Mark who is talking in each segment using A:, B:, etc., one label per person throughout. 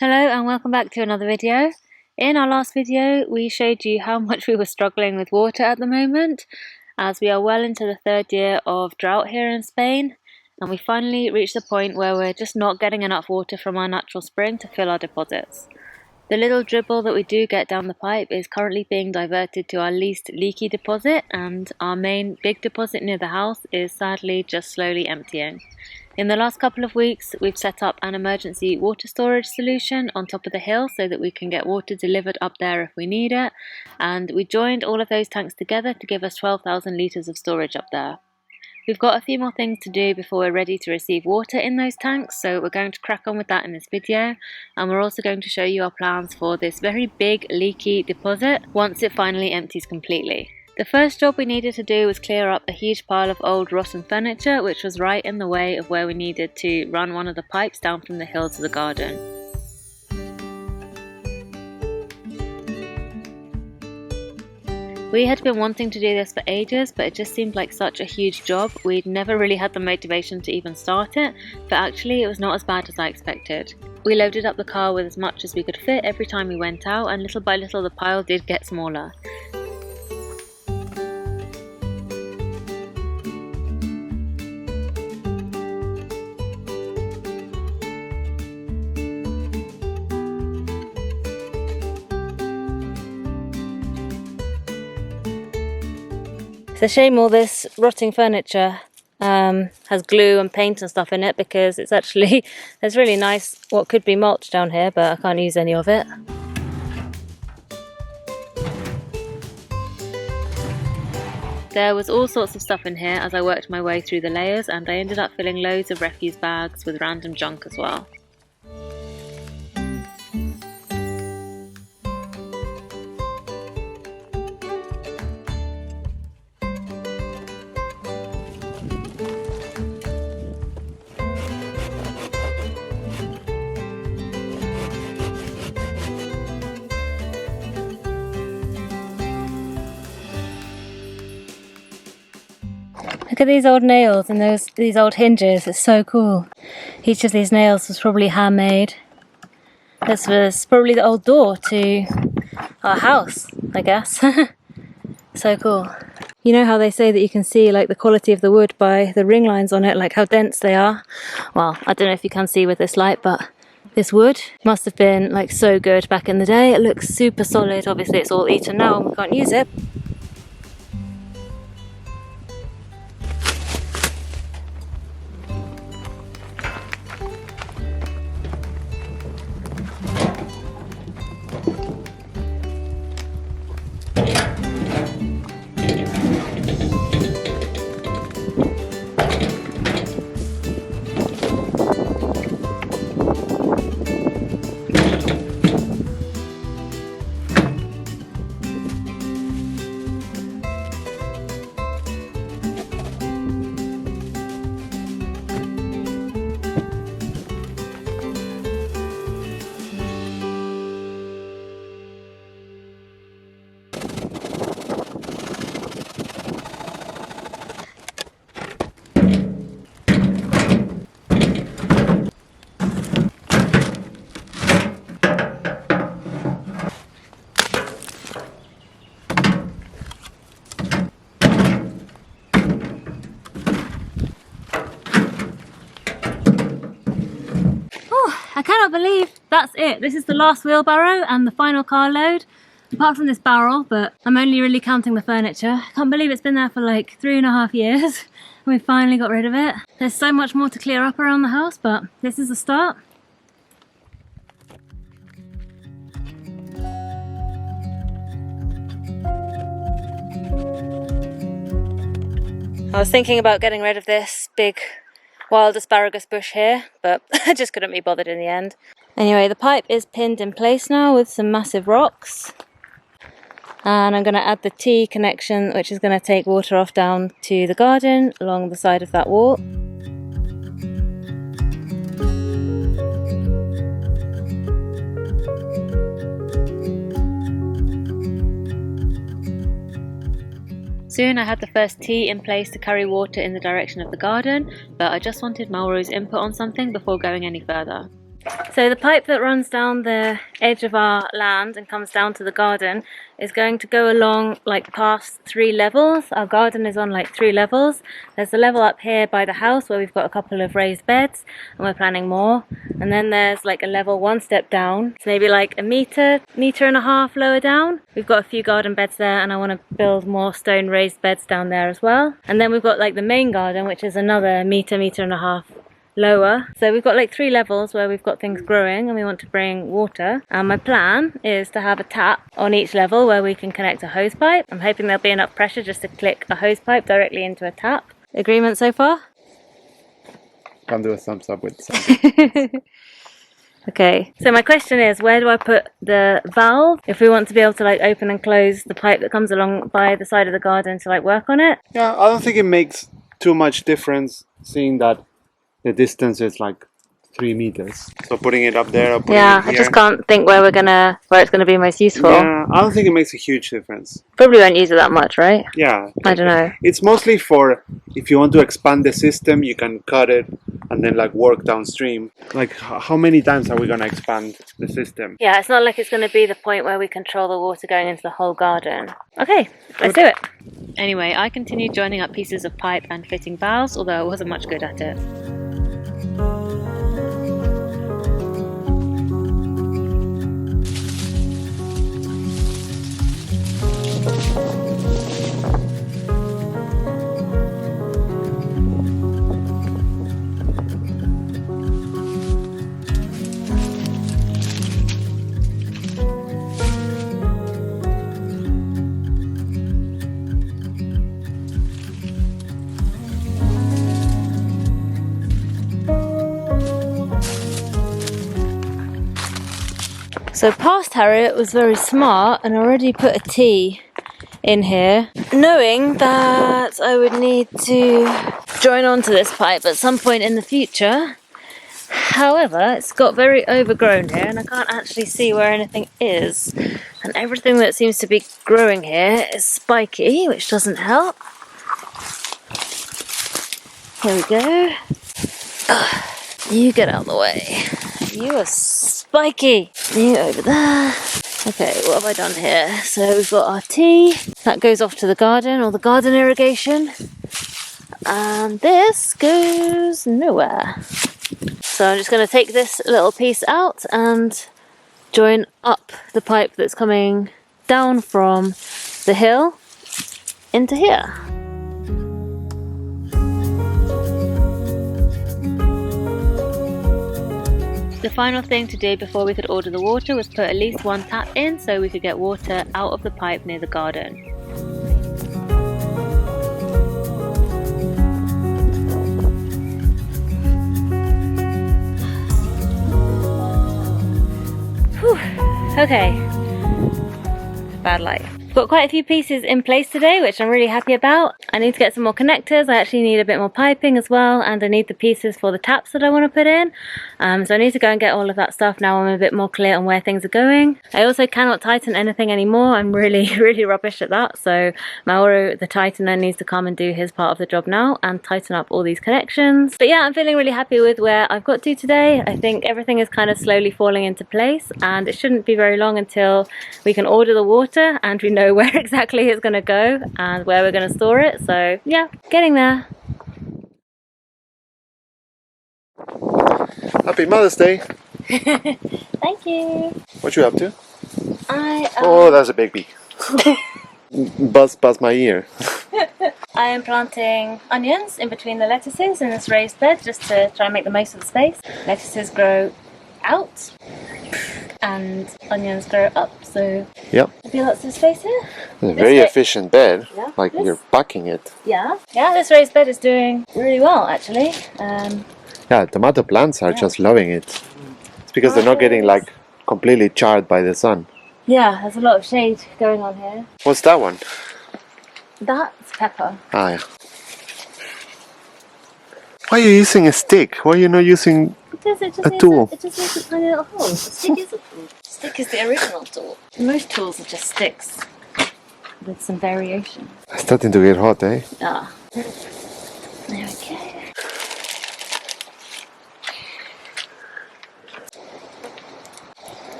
A: Hello and welcome back to another video. In our last video we showed you how much we were struggling with water at the moment, as we are well into the third year of drought here in Spain, and we finally reached the point where we're just not getting enough water from our natural spring to fill our deposits. The little dribble that we do get down the pipe is currently being diverted to our least leaky deposit, and our main big deposit near the house is sadly just slowly emptying. In the last couple of weeks, we've set up an emergency water storage solution on top of the hill so that we can get water delivered up there if we need it, and we joined all of those tanks together to give us 12,000 litres of storage up there. We've got a few more things to do before we're ready to receive water in those tanks, so we're going to crack on with that in this video, and we're also going to show you our plans for this very big leaky deposit once it finally empties completely. The first job we needed to do was clear up a huge pile of old rotten furniture which was right in the way of where we needed to run one of the pipes down from the hill to the garden. We had been wanting to do this for ages, but it just seemed like such a huge job. We'd never really had the motivation to even start it, but actually it was not as bad as I expected. We loaded up the car with as much as we could fit every time we went out, and little by little the pile did get smaller. It's a shame all this rotting furniture has glue and paint and stuff in it, because it's actually, there's really nice, what could be mulch down here, but I can't use any of it. There was all sorts of stuff in here as I worked my way through the layers, and I ended up filling loads of refuse bags with random junk as well. Look at these old nails and these old hinges, it's so cool. Each of these nails was probably handmade. This was probably the old door to our house, I guess. So cool. You know how they say that you can see like the quality of the wood by the ring lines on it, like how dense they are? Well, I don't know if you can see with this light, but this wood must have been like so good back in the day. It looks super solid. Obviously it's all eaten now and we can't use it. I cannot believe that's it. This is the last wheelbarrow and the final car load, apart from this barrel, but I'm only really counting the furniture. I can't believe it's been there for like 3.5 years and we finally got rid of it. There's so much more to clear up around the house, but this is the start. I was thinking about getting rid of this big wild asparagus bush here, but I just couldn't be bothered in the end. Anyway, the pipe is pinned in place now with some massive rocks, and I'm going to add the T connection, which is going to take water off down to the garden along the side of that wall. Soon I had the first tee in place to carry water in the direction of the garden, but I just wanted Melrose input on something before going any further. So the pipe that runs down the edge of our land and comes down to the garden is going to go along like past 3 levels. Our garden is on like 3 levels. There's a level up here by the house where we've got a couple of raised beds and we're planning more. And then there's like a level 1 step down. It's maybe like a meter and a half lower down. We've got a few garden beds there and I want to build more stone raised beds down there as well. And then we've got like the main garden, which is another meter and a half lower. So we've got like 3 levels where we've got things growing and we want to bring water. And my plan is to have a tap on each level where we can connect a hose pipe. I'm hoping there'll be enough pressure just to click a hose pipe directly into a tap. Agreement so far?
B: Can't do a thumbs up with something.
A: Okay, so my question is, where do I put the valve if we want to be able to like open and close the pipe that comes along by the side of the garden to like work on it?
B: Yeah, I don't think it makes too much difference seeing that the distance is like 3 meters. So putting it up there or putting
A: Yeah,
B: it here.
A: I just can't think where it's gonna be most useful.
B: Yeah, I don't think it makes a huge difference.
A: Probably won't use it that much, right?
B: Yeah.
A: I don't know.
B: It's mostly for if you want to expand the system, you can cut it and then like work downstream. Like how many times are we gonna expand the system?
A: Yeah, it's not like it's going to be the point where we control the water going into the whole garden. Okay, let's do it. Anyway, I continued joining up pieces of pipe and fitting valves, although I wasn't much good at it. So past Harriet was very smart and already put a T in here, knowing that I would need to join onto this pipe at some point in the future. However, it's got very overgrown here and I can't actually see where anything is. And everything that seems to be growing here is spiky, which doesn't help. Here we go. You get out of the way. You are spiky. You over there. Okay, what have I done here? So we've got our tea. That goes off to the garden, or the garden irrigation. And this goes nowhere. So I'm just going to take this little piece out and join up the pipe that's coming down from the hill into here. The final thing to do before we could order the water was put at least 1 tap in so we could get water out of the pipe near the garden. Whew. Okay, bad light. Got quite a few pieces in place today, which I'm really happy about. I need to get some more connectors. I actually need a bit more piping as well, and I need the pieces for the taps that I want to put in. So I need to go and get all of that stuff now I'm a bit more clear on where things are going. I also cannot tighten anything anymore. I'm really rubbish at that. So Mauro, the tightener, needs to come and do his part of the job now and tighten up all these connections. But yeah, I'm feeling really happy with where I've got to today. I think everything is kind of slowly falling into place, and it shouldn't be very long until we can order the water and we know where exactly it's going to go and where we're going to store it. So yeah, getting there.
B: Happy Mother's Day!
A: Thank you.
B: What you up to?
A: I
B: Oh, that's a big bee. Buzz my ear.
A: I am planting onions in between the lettuces in this raised bed just to try and make the most of the space. Lettuces grow out and onions grow up, so
B: Yep.
A: there'll be lots of space here.
B: It's a very efficient bed.
A: Yeah,
B: Like
A: this-
B: you're packing it.
A: Yeah, this raised bed is doing really well actually.
B: Yeah, tomato plants are just loving it. It's because they're not getting like completely charred by the sun.
A: Yeah, there's a lot of shade going on here.
B: What's that one?
A: That's pepper.
B: Ah, yeah. Why are you using a stick? Why are you not using
A: It just
B: a
A: needs
B: tool?
A: It just needs a tiny little hole. The stick is a tool. The stick is the original tool. Most tools are just sticks with some variation.
B: It's starting to get hot, eh?
A: Ah. There we go.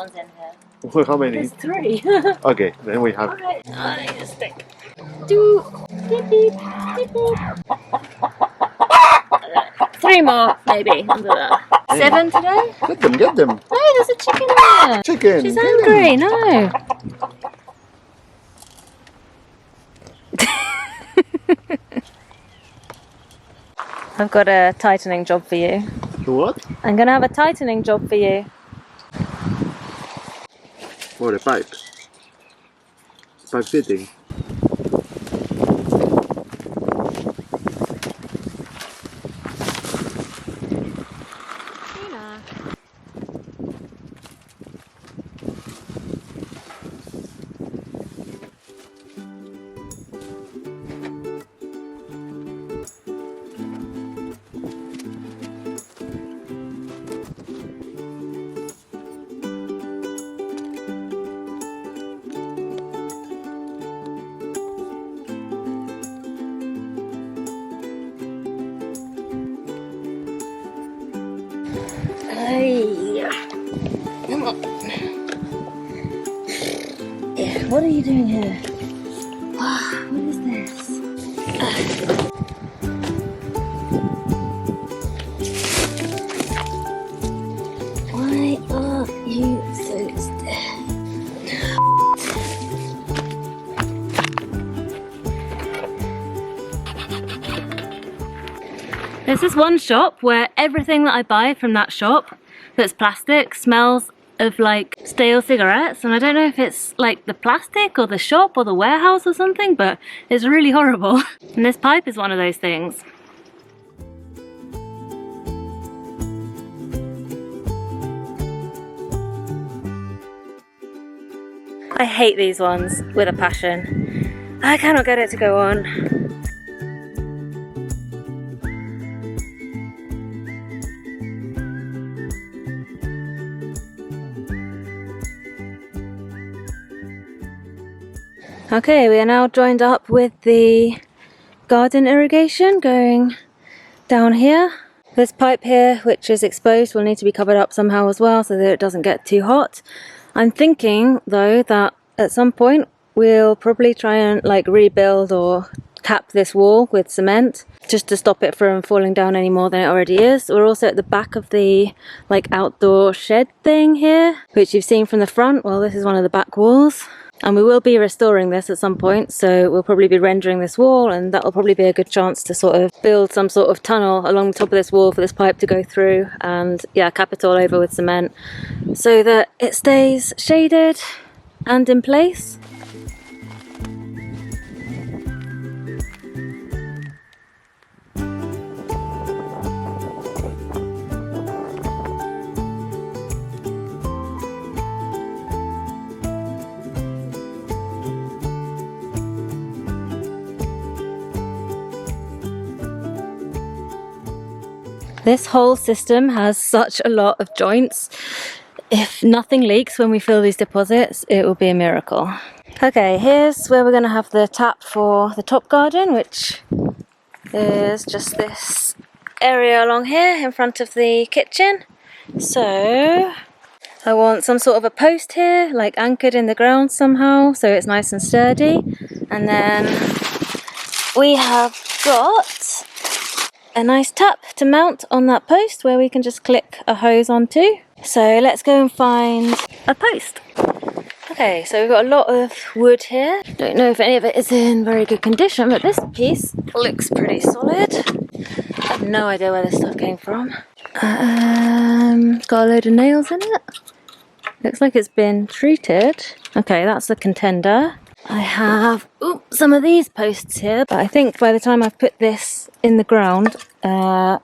A: ones in here.
B: Well, how many?
A: There's 3.
B: Okay, then we have.
A: Alright, I need a stick. 2. Beep, beep, beep, beep. 3 more, maybe, under that. 7 today?
B: Get them.
A: No, there's a chicken there.
B: Chicken.
A: She's
B: get
A: angry,
B: them.
A: no. I've got a tightening job for you.
B: What?
A: I'm gonna have a tightening job for you.
B: Oh, the pipe. Pipe fitting.
A: Hey, come on. Yeah, what are you doing here? What is this? Why are you so stiff? There's this one shop where everything that I buy from that shop that's plastic smells of like stale cigarettes, and I don't know if it's like the plastic or the shop or the warehouse or something, but it's really horrible. And this pipe is one of those things. I hate these ones with a passion. I cannot get it to go on. Okay, we are now joined up with the garden irrigation going down here. This pipe here, which is exposed, will need to be covered up somehow as well so that it doesn't get too hot. I'm thinking though that at some point we'll probably try and like rebuild or cap this wall with cement just to stop it from falling down any more than it already is. We're also at the back of the like outdoor shed thing here, which you've seen from the front. Well, this is one of the back walls. And we will be restoring this at some point, so we'll probably be rendering this wall, and that'll probably be a good chance to sort of build some sort of tunnel along the top of this wall for this pipe to go through, and yeah, cap it all over with cement so that it stays shaded and in place. This whole system has such a lot of joints. If nothing leaks when we fill these deposits, it will be a miracle. Okay, here's where we're going to have the tap for the top garden, which is just this area along here in front of the kitchen. So I want some sort of a post here, like anchored in the ground somehow, so it's nice and sturdy. And then we have got a nice tap to mount on that post where we can just click a hose onto. So let's go and find a post. Okay, so we've got a lot of wood here. Don't know if any of it is in very good condition, but this piece looks pretty solid. I have no idea where this stuff came from. Got a load of nails in it. Looks like it's been treated. Okay, that's the contender. I have some of these posts here, but I think by the time I've put this in the ground, yeah,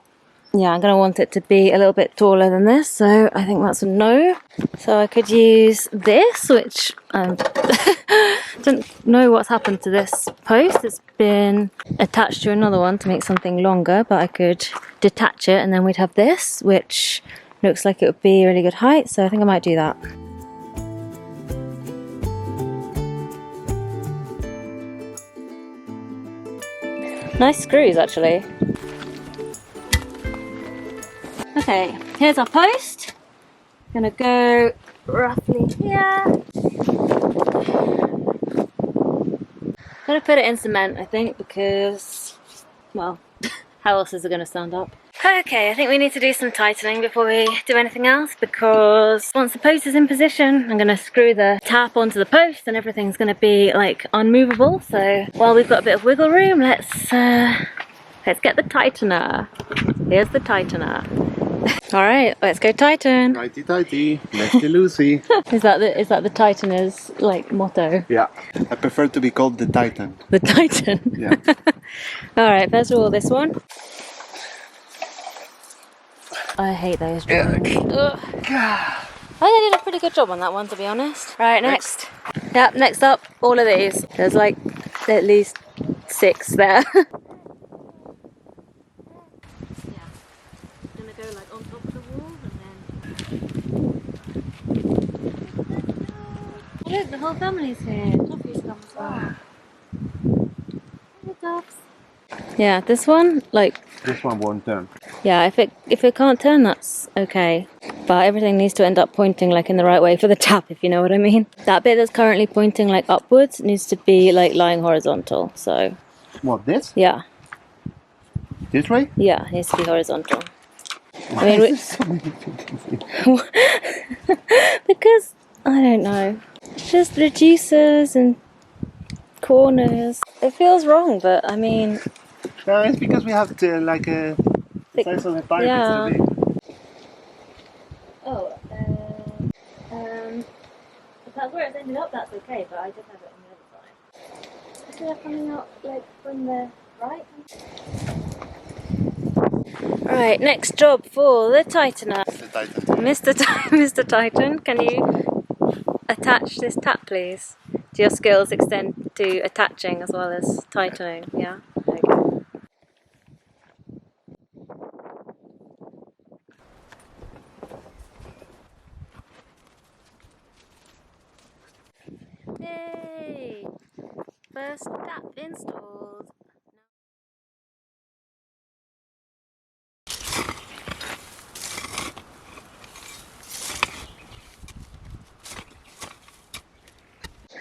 A: I'm going to want it to be a little bit taller than this, so I think that's a no. So I could use this, which I don't know what's happened to this post. It's been attached to another one to make something longer, but I could detach it and then we'd have this, which looks like it would be a really good height, so I think I might do that. Nice screws, actually. Okay, here's our post. Gonna go roughly here. Gonna put it in cement, I think, because, well, how else is it gonna stand up? Okay, I think we need to do some tightening before we do anything else, because once the post is in position, I'm gonna screw the tap onto the post and everything's gonna be like unmovable. So while we've got a bit of wiggle room, let's get the tightener. Here's the tightener. All right, let's go tighten.
B: Righty tighty, lefty loosey.
A: Is that the tightener's like motto?
B: Yeah, I prefer to be called the Titan.
A: The Titan.
B: Yeah.
A: All right, first of all, this one. I hate those drawings. Ugh. I think I did a pretty good job on that one, to be honest. Right, next. Yep, next up, all of these. There's like at least 6 there. Yeah. Gonna go like on top of the wall and then. Look, the whole family's here. Toffee's come as well. Hey, dogs. Yeah, this one, like.
B: This one won't turn.
A: Yeah, if it can't turn, that's okay. But everything needs to end up pointing like in the right way for the tap, if you know what I mean. That bit that's currently pointing like upwards needs to be like lying horizontal. So.
B: What, this?
A: Yeah.
B: This way?
A: Yeah, it needs to be horizontal.
B: Why is there so many things?
A: Because I don't know. Just reducers and corners. It feels wrong, but I mean.
B: No, it's because we have to like the size of the pipe
A: Yeah.
B: is too big.
A: Oh, if that's where it's ended up, that's okay, but I just have it on the other side. Is it coming out like from the right? Right, next job for the tightener.
B: The Titan.
A: Mr. Titan, can you attach this tap, please? Do your skills extend to attaching as well as tightening? Yeah? Okay. Yay! First tap installed.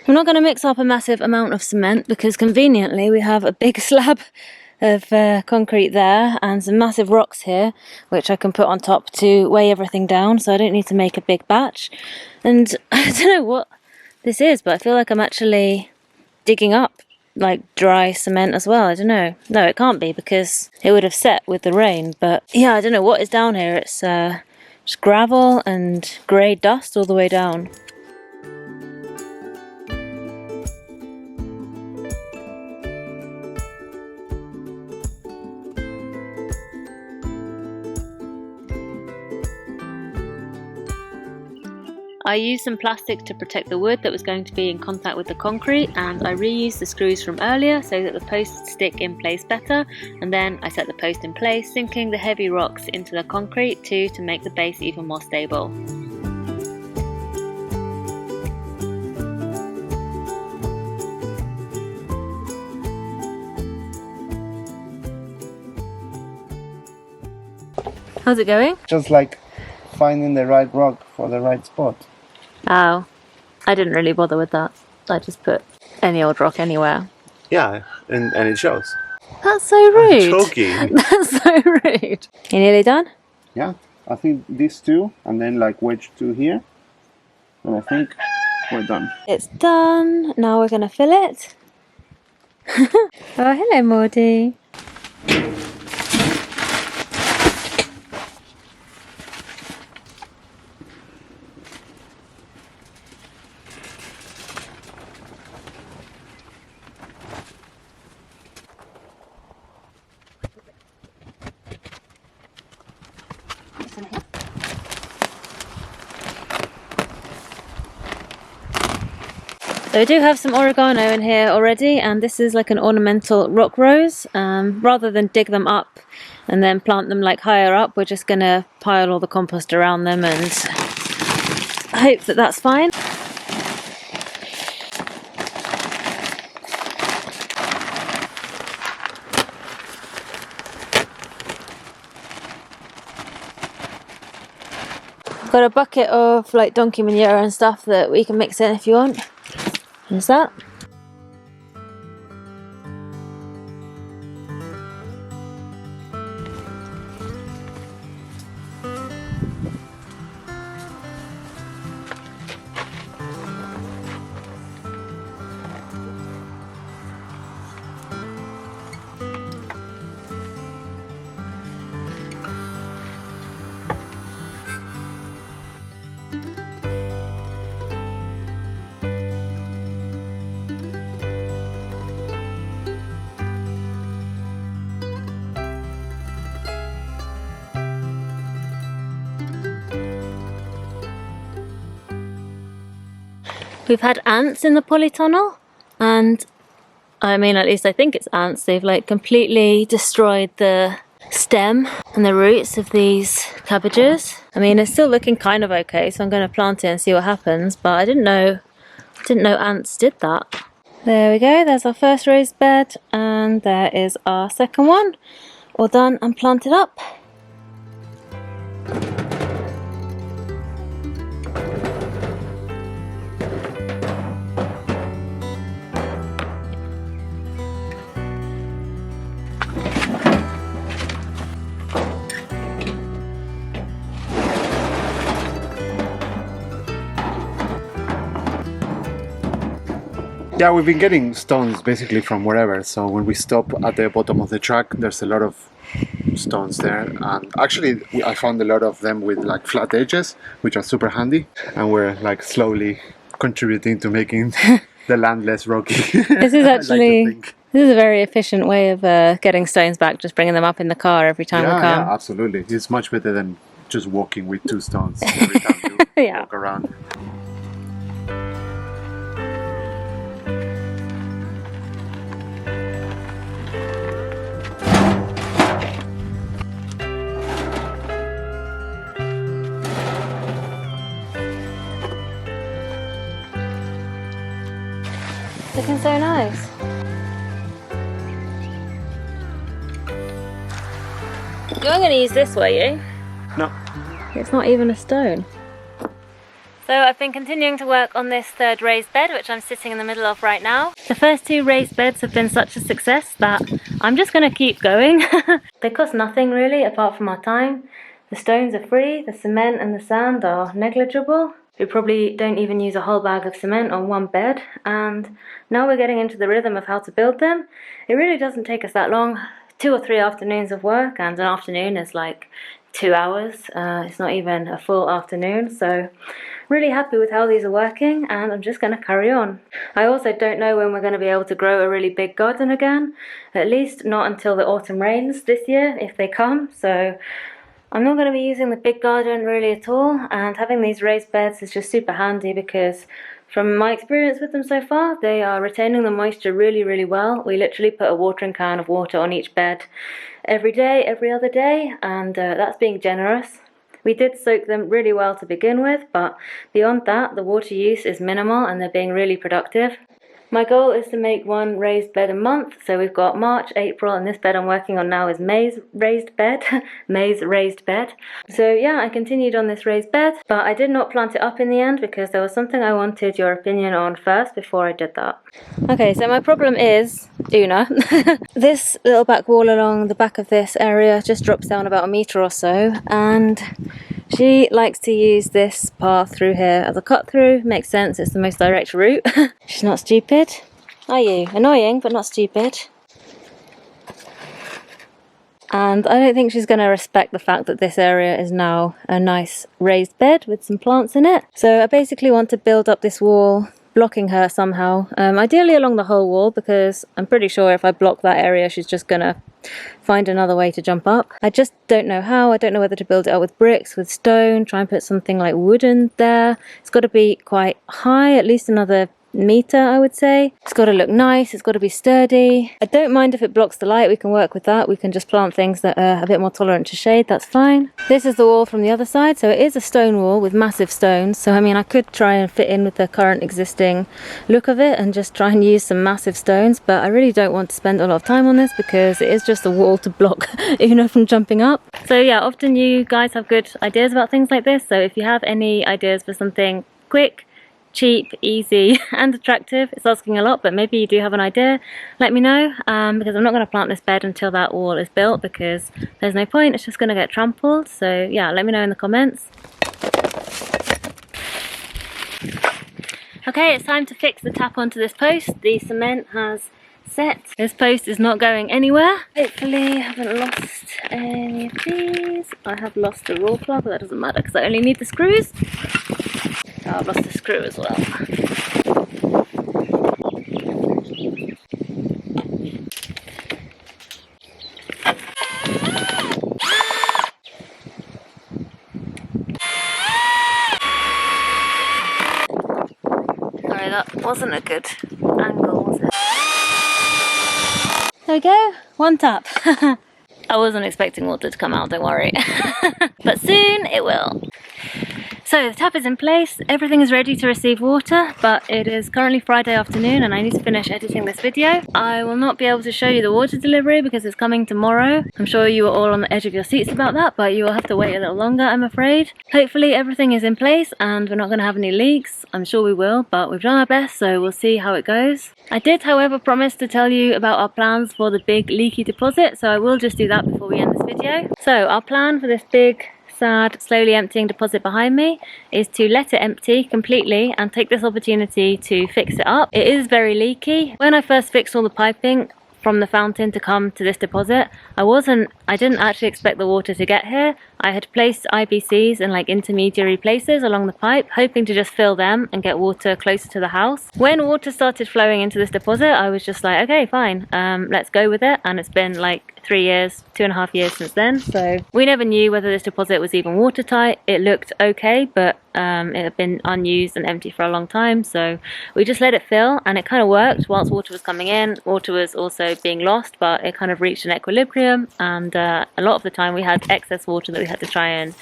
A: I'm not going to mix up a massive amount of cement because conveniently we have a big slab of concrete there and some massive rocks here which I can put on top to weigh everything down, so I don't need to make a big batch. And I don't know what this is, but I feel like I'm actually digging up like dry cement as well. I don't know. No, it can't be because it would have set with the rain, but yeah, I don't know what is down here. It's just gravel and grey dust all the way down. I used some plastic to protect the wood that was going to be in contact with the concrete, and I reused the screws from earlier so that the posts stick in place better, and then I set the post in place, sinking the heavy rocks into the concrete too to make the base even more stable. How's it going?
B: Just like finding the right rock for the right spot.
A: Oh, I didn't really bother with that. I just put any old rock anywhere.
B: Yeah, and it shows.
A: That's so rude.
B: Joking.
A: That's so rude. You nearly done?
B: Yeah, I think these two, and then like wedge two here. And I think we're done.
A: It's done. Now we're gonna fill it. Oh, hello, Morty. So I do have some oregano in here already, and this is like an ornamental rock rose. Rather than dig them up and then plant them like higher up, we're just gonna pile all the compost around them and hope that that's fine. got a bucket of like donkey manure and stuff that we can mix in if you want. There's that. We've had ants in the polytunnel, and I mean, at least I think it's ants. They've like completely destroyed the stem and the roots of these cabbages. I mean, it's still looking kind of okay, so I'm going to plant it and see what happens, but I didn't know ants did that. There we go, there's our first raised bed, and there is our second one, all done and planted up.
B: Yeah, we've been getting stones basically from wherever. So when we stop at the bottom of the track, there's a lot of stones there. And actually, I found a lot of them with like flat edges, which are super handy. And we're like slowly contributing to making the land less rocky.
A: This is actually, this is a very efficient way of getting stones back, just bringing them up in the car every time we come.
B: Yeah, absolutely. It's much better than just walking with 2 stones every time you walk around.
A: Looking so nice. You aren't going to use this, were you?
B: No.
A: It's not even a stone. So I've been continuing to work on this third raised bed, which I'm sitting in the middle of right now. The first 2 raised beds have been such a success that I'm just going to keep going. They cost nothing really, apart from our time. The stones are free, the cement and the sand are negligible. We probably don't even use a whole bag of cement on one bed, and now we're getting into the rhythm of how to build them. It really doesn't take us that long, 2 or 3 afternoons of work, and an afternoon is like 2 hours. It's not even a full afternoon, so really happy with how these are working, and I'm just going to carry on. I also don't know when we're going to be able to grow a really big garden again, at least not until the autumn rains this year, if they come, so I'm not going to be using the big garden really at all, and having these raised beds is just super handy because from my experience with them so far, they are retaining the moisture really well. We literally put a watering can of water on each bed every day, every other day, and that's being generous. We did soak them really well to begin with, but beyond that, the water use is minimal and they're being really productive. My goal is to make 1 raised bed a month, so we've got March, April, and this bed I'm working on now is May's raised bed. May's raised bed. So yeah, I continued on this raised bed, but I did not plant it up in the end because there was something I wanted your opinion on first before I did that. Okay, so my problem is Una. This little back wall along the back of this area just drops down about 1 meter or so, and she likes to use this path through here as a cut through. Makes sense, it's the most direct route. She's not stupid, are you? Annoying, but not stupid. And I don't think she's going to respect the fact that this area is now a nice raised bed with some plants in it. So I basically want to build up this wall, blocking her somehow. Ideally along the whole wall, because I'm pretty sure if I block that area, she's just going to find another way to jump up. I just don't know how. I don't know whether to build it up with bricks, with stone, try and put something like wooden there. It's got to be quite high, at least another meter, I would say. It's got to look nice, it's got to be sturdy. I don't mind if it blocks the light, we can work with that. We can just plant things that are a bit more tolerant to shade, that's fine. This is the wall from the other side, so it is a stone wall with massive stones. So I mean, I could try and fit in with the current existing look of it and just try and use some massive stones, but I really don't want to spend a lot of time on this because it is just a wall to block Una from jumping up. So yeah, often you guys have good ideas about things like this, so if you have any ideas for something quick, cheap, easy and attractive, it's asking a lot, but maybe you do have an idea, let me know, because I'm not going to plant this bed until that wall is built because there's no point, it's just going to get trampled. So yeah, let me know in the comments. Okay, it's time to fix the tap onto this post. The cement has set. This post is not going anywhere. Hopefully I haven't lost any of these. I have lost a raw plug, but that doesn't matter because I only need the screws. Oh, I've lost a screw as well. Sorry, that wasn't a good angle, was it? There we go, one tap. I wasn't expecting water to come out, don't worry. But soon it will. So the tap is in place, everything is ready to receive water, but it is currently Friday afternoon and I need to finish editing this video. I will not be able to show you the water delivery because it's coming tomorrow. I'm sure you are all on the edge of your seats about that, but you will have to wait a little longer, I'm afraid. Hopefully everything is in place and we're not going to have any leaks. I'm sure we will, but we've done our best, so we'll see how it goes. I did, however, promise to tell you about our plans for the big leaky deposit, so I will just do that before we end this video. So our plan for this big, sad, slowly emptying deposit behind me is to let it empty completely and take this opportunity to fix it up. It is very leaky. When I first fixed all the piping from the fountain to come to this deposit, I didn't actually expect the water to get here. I had placed IBCs in like intermediary places along the pipe, hoping to just fill them and get water closer to the house. When water started flowing into this deposit, I was just like, okay, fine, let's go with it. And it's been like 3 years, 2.5 years since then. So we never knew whether this deposit was even watertight. It looked okay, but it had been unused and empty for a long time. So we just let it fill and it kind of worked. Whilst water was coming in, water was also being lost, but it kind of reached an equilibrium. And a lot of the time we had excess water that we had to try and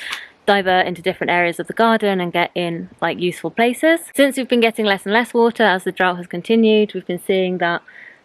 A: divert into different areas of the garden and get in like useful places. Since we've been getting less and less water as the drought has continued, we've been seeing that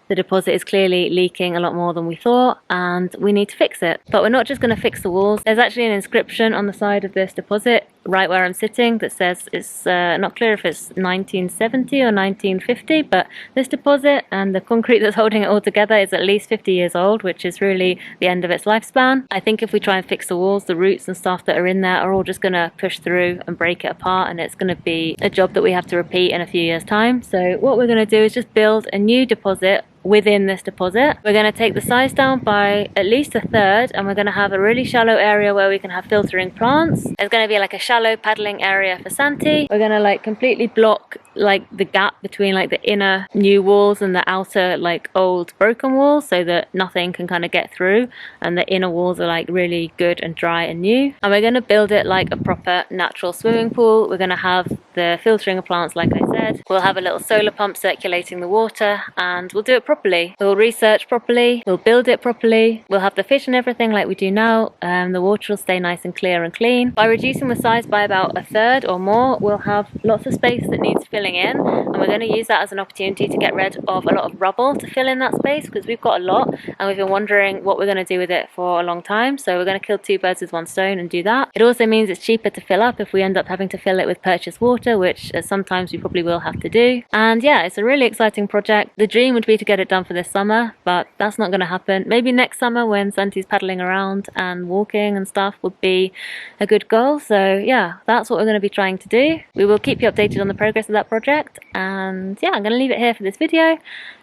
A: the deposit is clearly leaking a lot more than we thought and we need to fix it. But we're not just going to fix the walls. There's actually an inscription on the side of this deposit right where I'm sitting that says it's not clear if it's 1970 or 1950, but this deposit and the concrete that's holding it all together is at least 50 years old, which is really the end of its lifespan. I think if we try and fix the walls, the roots and stuff that are in there are all just going to push through and break it apart, and it's going to be a job that we have to repeat in a few years' time. So what we're going to do is just build a new deposit within this deposit. We're going to take the size down by at least a third, and we're going to have a really shallow area where we can have filtering plants. There's going to be like a shallow paddling area for Santi. We're going to like completely block like the gap between like the inner new walls and the outer like old broken walls so that nothing can kind of get through, and the inner walls are like really good and dry and new. And we're going to build it like a proper natural swimming pool. We're going to have the filtering of plants like I said. We'll have a little solar pump circulating the water, and we'll do it properly. We'll research properly, we'll build it properly, we'll have the fish and everything like we do now. The water will stay nice and clear and clean. By reducing the size by about a third or more, we'll have lots of space that needs filling in, and we're going to use that as an opportunity to get rid of a lot of rubble to fill in that space, because we've got a lot and we've been wondering what we're going to do with it for a long time. So we're going to kill two birds with one stone and do that. It also means it's cheaper to fill up if we end up having to fill it with purchased water, which sometimes we probably will have to do. And yeah, it's a really exciting project. The dream would be to get it done for this summer, but that's not going to happen. Maybe next summer when Santi's paddling around and walking and stuff would be a good goal. So yeah, that's what we're going to be trying to do. We will keep you updated on the progress of that project, and yeah, I'm going to leave it here for this video.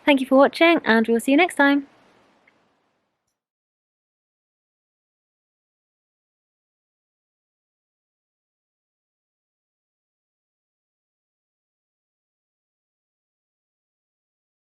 A: Thank you for watching, and we'll see you next time.